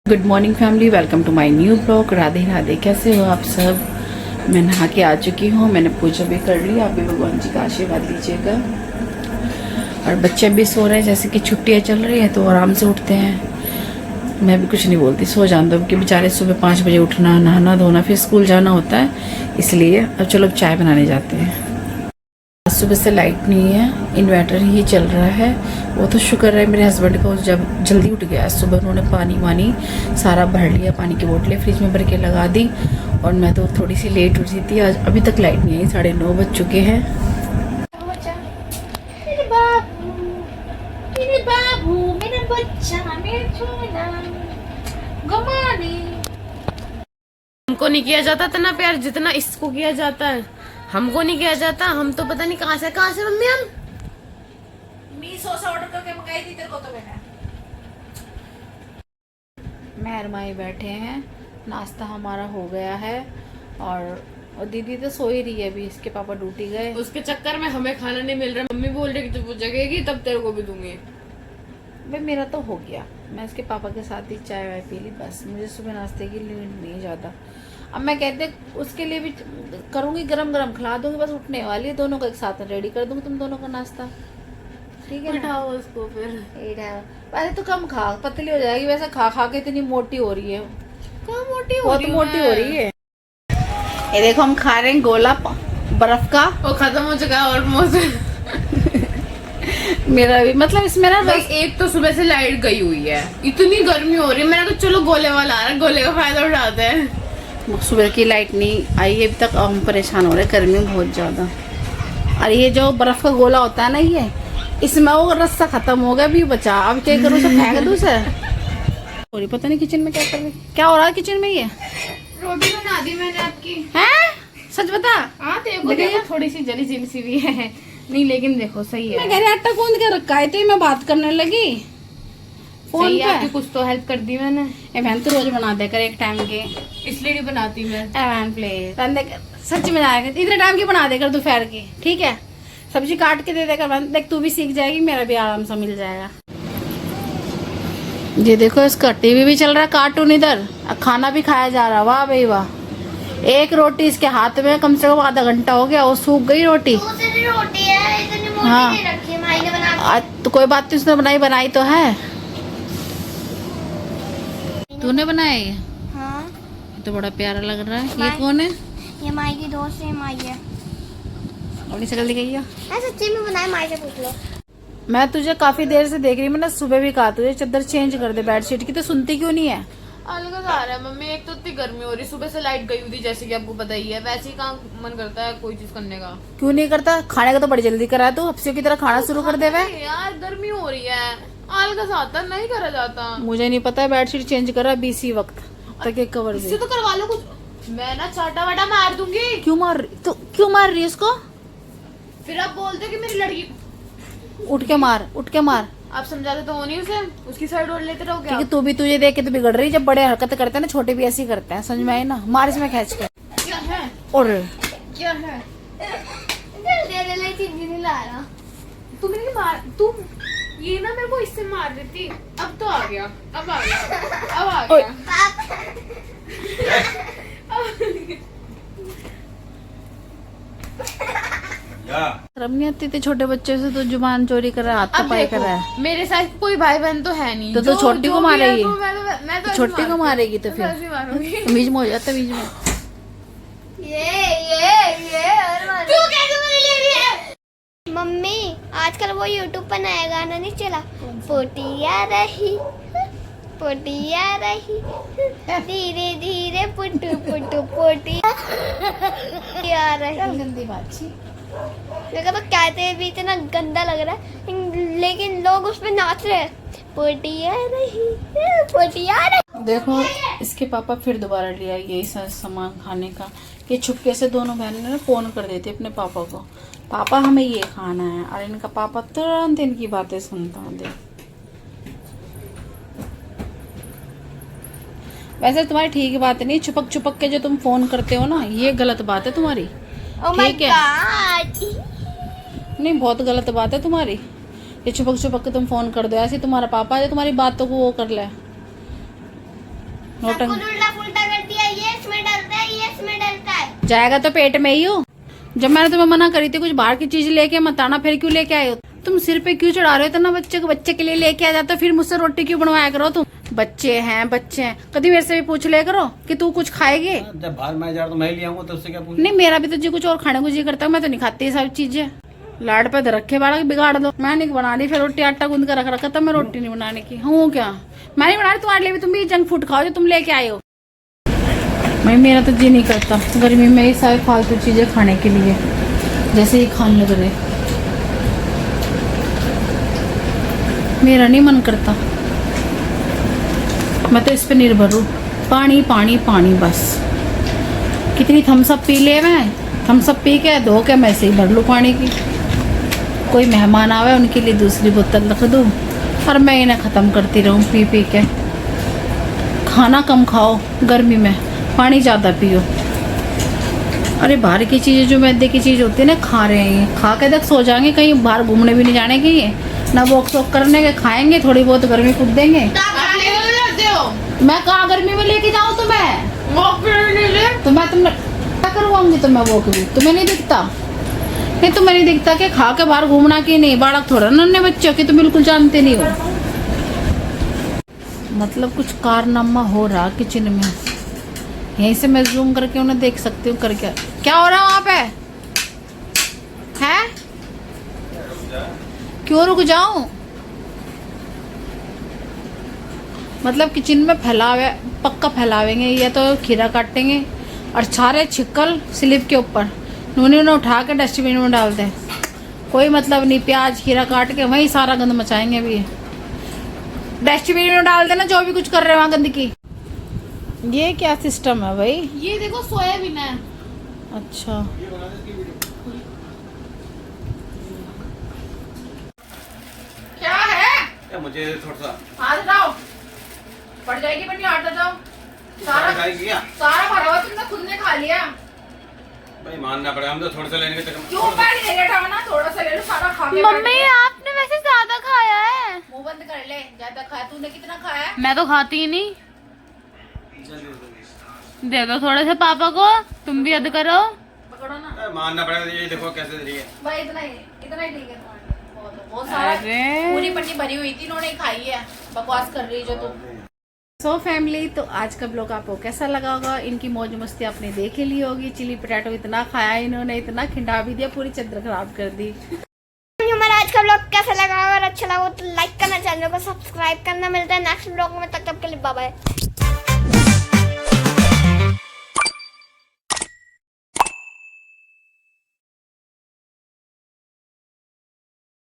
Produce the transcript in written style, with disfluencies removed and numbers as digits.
Good morning family, welcome to my new blog. Radhe Radhe, कैसे हो आप सब। मैं नहा के आ चुकी हूँ, मैंने पूजा भी कर ली। आप भी भगवान जी का आशीर्वाद लीजिएगा। और बच्चे भी सो रहे हैं, जैसे कि छुट्टियाँ चल रही हैं तो आराम से उठते हैं। मैं भी कुछ नहीं बोलती, सो जान दो, क्योंकि बेचारे सुबह 5 बजे उठना, नहाना धोना, फिर स्कूल जाना होता है। इसलिए अब चलो चाय बनाने जाते हैं। सुबह से लाइट नहीं है, इन्वर्टर ही चल रहा है। वो तो शुक्र है मेरे हस्बैंड को, जब जल्दी उठ गया सुबह, उन्होंने पानी वानी सारा भर लिया, पानी की बोतलें फ्रिज में भर के लगा दी। और मैं तो थोड़ी सी लेट उठी थी आज, अभी तक लाइट नहीं आई, 9:30 बज चुके हैं। हमको नहीं किया जाता इतना प्यार जितना इसको किया जाता है। हमको नहीं किया जाता, हम तो पता नहीं कहाँ से मम्मी हम मीशो से ऑर्डर करके मंगाई थी तेरे को तो मैंने। मेहर माई बैठे हैं, नाश्ता हमारा हो गया है। और दीदी तो सो ही रही है अभी, इसके पापा ड्यूटी गए। उसके चक्कर में हमें खाना नहीं मिल रहा। मम्मी बोल रही कि जब वो जगेगी तब तेरे को भी दूंगी। भाई मेरा तो हो गया, मैं इसके पापा के साथ ही चाय वाय पी ली बस। मुझे सुबह नाश्ते की नीड नहीं ज़्यादा। अब मैं कहते उसके लिए भी करूँगी, गरम गरम खिला दूंगी, बस उठने वाली है, दोनों को एक साथ रेडी कर दूंगी, तुम दोनों का नाश्ता। ठीक है, उठाओ उसको फिर। वैसे तो कम खा, पतली हो जाएगी। वैसे खा खा के इतनी मोटी हो रही है। कहाँ मोटी हो बहुत रही मोटी हो रही है। ये देखो हम खा रहे हैं गोला बर्फ का। वो खत्म हो चुका है ऑलमोस्ट। मेरा भी मतलब इसमें ना बस एक तो सुबह से लाइट गई हुई है, इतनी गर्मी हो रही है। मैंने कहा चलो गोले वाला आ रहा है, गोले का फायदा उठाते हैं। सुबह की लाइट नहीं आई अभी तक, हम परेशान हो रहे हैं, गर्मी बहुत ज्यादा। और ये जो बर्फ का गोला होता है ना, ये इसमें वो रस्सा खत्म हो गया, भी बचा। अब क्या करूँ, सब फेंक दूँ से। और पता नहीं किचन में क्या कर रही, क्या हो रहा है किचन में। ये रोटी बना दी मैंने आपकी। हैं, सच बता। हाँ देखो थोड़ी सी जली जली सी भी है नहीं, लेकिन देखो सही है। मैं कह रही आटा गूंद के रखा है, तो मैं बात करने लगी फोन पे। आपकी कुछ तो हेल्प कर दी मैंने। एवन तो रोज बना दे कर एक टाइम के, इसलिए नहीं बनाती मैं। एवन प्लीज सच में आएगा, इतने टाइम की बना देकर दोपहर की, ठीक है। सब्जी काट के दे देकर, देख तू भी सीख जाएगी, मेरा भी आराम से मिल जाएगा। ये देखो इसका टीवी भी चल रहा है, कार्टून इधर, खाना भी खाया जा रहा है। वाह भाई वाह। एक रोटी इसके हाथ में कम से कम आधा घंटा हो गया, वो सूख गई रोटी। दूसरी रोटी है, इतनी मोटी हाँ। नहीं रखी है, माई ने बना दी। तो कोई बात नहीं, उसने बनाई तो है। तूने बनाया ये? हाँ। ये तो बड़ा प्यारा लग रहा है। ये माई- कौन है? ये माई की दोस्त है, माई है। अपनी शक्ल दिखाई है। मैं सच्ची में बनाया, माई से पूछ लो। मैं तुझे काफी देर से देख रही हूँ, मैंने सुबह भी कहा तुझे चादर चेंज कर दे बेडशीट की, तो सुनती क्यों नहीं है। अलग आ रहा है मम्मी, एक तो इतनी गर्मी हो रही, सुबह से लाइट गई हुई थी जैसे कि आपको पता ही है। वैसे ही कहाँ मन करता है कोई चीज करने का। क्यों नहीं करता, खाने का तो बड़ी जल्दी करा तू, हफ्सियों की तरह खाना शुरू कर दे। अरे यार गर्मी हो रही है, आलस आता नहीं करा जाता। मुझे नहीं पता, बेडशीट चेंज करा बीसी वक्त तक एक कवर इससे तो करवा लो कुछ। मैं ना चाटा वाटा मार दूंगी। क्यों मार रही तो, क्यों मार रही है उसको। फिर आप बोलते हो कि मेरी लड़की। उठ के मार, उठ के मार। आप समझाते तो हो नहीं उसे, उसकी साइड और लेते रहो क्या। क्योंकि तू भी, तुझे देख के तो बिगड़ रही। जब बड़े हरकत करते हैं ना, छोटे भी ऐसे ही करते हैं, समझ में आई ना। मार इसमें खींच के। क्या है, और क्या है। ले चीनी नहीं ला रहा। तू मेरी मार, तू ये ना मेरे को इससे मार देती। अब तो आ गया, अब आ गया, अब आ गया। शर्म नहीं आती थी छोटे बच्चे से तो जुबान चोरी कर रहा है, हाथ अब पाई कर देखो, रहा है। मेरे साथ कोई भाई बहन तो है नहीं। तो छोटी को मारेगी। मैं तो छोटी को मारेगी तो फिर ऐसे मारूंगी। तमीज में हो जाता, तमीज में। ये और मार। तू कैसे मुझे ले रही है। मम्मी आजकल वो यूट्यूब पर नया गाना नहीं चला, पोटिया रही पोटिया रही, धीरे धीरे पुटू पुटू पोटिया रही। गंदी बात छी। देखो तो कहते भी इतना गंदा लग रहा है, लेकिन लोग उस पे नाच रहे हैं। पोटिया रही पोटिया रही। देखो इसके पापा फिर दोबारा लिया यही सामान खाने का। ये छुपके से दोनों बहनों ने फोन कर देते अपने पापा को, पापा हमें ये खाना है। और इनका पापा तुरंत इनकी बातें सुनता है। देख वैसे तुम्हारी ठीक बात नहीं, छुपक छुपक के जो तुम फोन करते हो ना, ये गलत बात है तुम्हारी। Oh my ठीक है, God! नहीं बहुत गलत बात है तुम्हारी। ये छुपक छुपक के तुम फोन कर दो, ऐसे तुम्हारा पापा है जो तुम्हारी बातों को वो कर ले। सब कुछ उल्टा पुल्टा कर दिया, ये इसमें डलता है, ये इसमें डलता है। जाएगा तो पेट में ही हो। जब मैंने तुम्हें मना करी थी कुछ बाहर की चीज लेके मत आना, फिर क्यों लेके आए हो? तुम सिर पे क्यों चढ़ा रहे हो इतना? बच्चे के लिए लेके आ जाते हो, फिर मुझसे रोटी क्यों बनवाया करो? तुम बच्चे हैं कभी मेरे से भी पूछ ले करो कि तू कुछ खाएगी। जब बाहर मैं जा रहा तो मैं ले आऊंगा, तो उससे क्या पूछ? नहीं, मेरा भी तो जी कुछ और खाने को जी करता है, मैं तो नहीं खाती ये सब चीजें। लाड पे रखे बाड़ा बिगाड़ दो। मैं नहीं बना रही, फिर रोटी आटा गूंद कर रख रखा था, मैं रोटी नहीं बनाने की हूँ क्या? मैं नहीं बना रही तुम्हारे लिए भी, तुम भी जंक फूड खाओ जो तुम लेके आए हो। भाई मेरा तो जी नहीं करता गर्मी में ये सारे फालतू चीजें खाने के लिए, जैसे ही खाने लग रहे मेरा नहीं मन करता। मैं तो इस पे निर्भर हूँ, पानी पानी पानी बस। कितनी थम्सअप पी ले, मैं थम्सअप पी के धो के मैं से ही भर लूँ पानी की। कोई मेहमान आवे उनके लिए दूसरी बोतल रख दूँ और मैं इन्हें ख़त्म करती रहूँ पी पी के। खाना कम खाओ गर्मी में, पानी ज़्यादा पियो। अरे बाहर की चीज़ें जो मैदे की चीज़ होती है ना, खा रहे हैं, खा के तक सो जाएंगे, कहीं बाहर घूमने भी नहीं जाने के लिए, ना वॉक शॉक करने के, खाएंगे थोड़ी बहुत गर्मी कूद देंगे। मैं कहाँ गर्मी में लेके जाऊँ तुम्हें? तो मैं तुमने क्या करवाऊंगी? तो मैं वो भी तुम्हें नहीं दिखता? नहीं तुम्हें नहीं दिखता कि खा के बाहर घूमना कि नहीं? बालक थोड़ा नन्हे बच्चों की तो बिल्कुल जानते नहीं हो। मतलब कुछ कारनामा हो रहा किचन में, यहीं से मैं जूम करके उन्हें देख सकती हूँ। करके क्या हो रहा है वहाँ पे? है क्यों रुक जाऊं? मतलब किचन में फैलावे, पक्का फैलावेंगे, या तो खीरा काटेंगे और सारे छिक्कल स्लिप के ऊपर नूने उठा के डस्टबिन में डाल दें। कोई मतलब नहीं, प्याज खीरा काट के वहीं सारा गंद मचाएंगे भी। डस्टबिन में डाल देना जो भी कुछ कर रहे हैं वहाँ गंदगी। ये क्या सिस्टम है भाई? ये देखो सोयाबीन है। अच्छा क्या है? मुझे थोड़ा सा हाथ हटाओ, पड़ जाएगी बनी। हाथ हटाओ। सारा भरा हुआ तुमने खुद ने खा लिया। भाई मानना पड़ेगा, हम तो थोड़ा सा लेने के चक्कर में। क्यों पैर नहीं लेटा ना? थोड़ा सा ले लो, सारा खा के। मम्मी आपने वैसे ज्यादा खाया है। मुंह बंद कर ले, ज्यादा खाया। तूने कितना खाया है? मैं तो खाती ही नहीं। दे दो थोड़े से पापा को, तुम भी अद करो। पकड़ो ना। अरे मानना पड़ेगा, ये देखो कैसे दे रही है। भाई इतना ही ठीक है। बहुत सारा पूरी पट्टी भरी हुई थी, इन्होंने खाई है। बकवास कर रही जो तुम। सो फैमिली, तो आज का ब्लॉग आपको कैसा लगा होगा? इनकी मौज मस्ती आपने देख ही ली होगी। चिली पटाटो इतना खाया इन्होंने, इतना खिंडा भी दिया, पूरी चादर खराब कर दी। हमारा आज का ब्लॉग कैसा लगा? अगर अच्छा लगा तो लाइक करना, चैनल को सब्सक्राइब करना। मिलता है नेक्स्ट ब्लॉग में, तब तक के लिए बाय बाय।